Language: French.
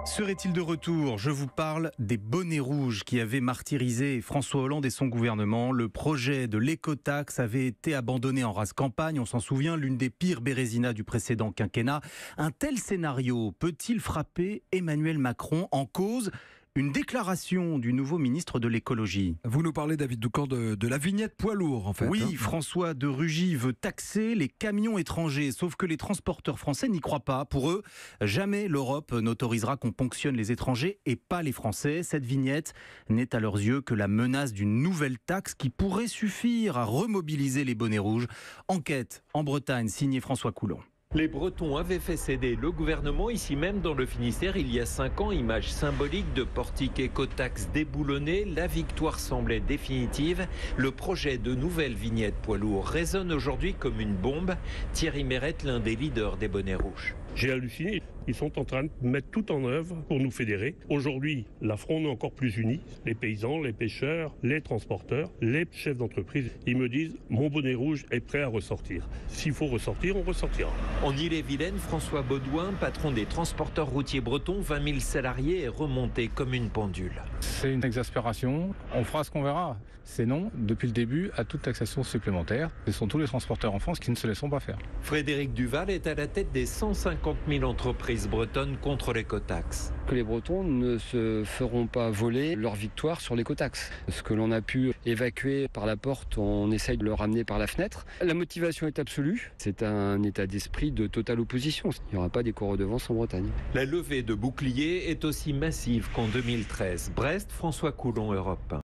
Serait-il de retour? Je vous parle des bonnets rouges qui avaient martyrisé François Hollande et son gouvernement. Le projet de l'écotaxe avait été abandonné en rase campagne. On s'en souvient, l'une des pires bérésinas du précédent quinquennat. Un tel scénario peut-il frapper Emmanuel Macron? En cause, une déclaration du nouveau ministre de l'écologie. Vous nous parlez, David Doucan, de la vignette poids lourd, en fait. Oui, François de Rugy veut taxer les camions étrangers, sauf que les transporteurs français n'y croient pas. Pour eux, jamais l'Europe n'autorisera qu'on ponctionne les étrangers et pas les Français. Cette vignette n'est à leurs yeux que la menace d'une nouvelle taxe qui pourrait suffire à remobiliser les bonnets rouges. Enquête en Bretagne, signé François Coulon. Les Bretons avaient fait céder le gouvernement ici même dans le Finistère il y a 5 ans, image symbolique de portique écotaxe déboulonné. La victoire semblait définitive. Le projet de nouvelle vignette poids lourd résonne aujourd'hui comme une bombe. Thierry Mérette, l'un des leaders des bonnets rouges. J'ai halluciné. Ils sont en train de mettre tout en œuvre pour nous fédérer. Aujourd'hui, la fronde est encore plus unie. Les paysans, les pêcheurs, les transporteurs, les chefs d'entreprise, ils me disent « mon bonnet rouge est prêt à ressortir ». S'il faut ressortir, on ressortira. En Ille-et-Vilaine, François Baudouin, patron des transporteurs routiers bretons, 20 000 salariés, est remonté comme une pendule. C'est une exaspération. On fera ce qu'on verra. C'est non, depuis le début, à toute taxation supplémentaire. Ce sont tous les transporteurs en France qui ne se laisseront pas faire. Frédéric Duval est à la tête des 150 000 entreprises bretonnes contre l'écotaxe. Que les Bretons ne se feront pas voler leur victoire sur l'écotaxe. Ce que l'on a pu évacuer par la porte, on essaye de le ramener par la fenêtre. La motivation est absolue. C'est un état d'esprit de totale opposition. Il n'y aura pas d'éco-redevance en Bretagne. La levée de boucliers est aussi massive qu'en 2013. Brest, François Coulon, Europe 1.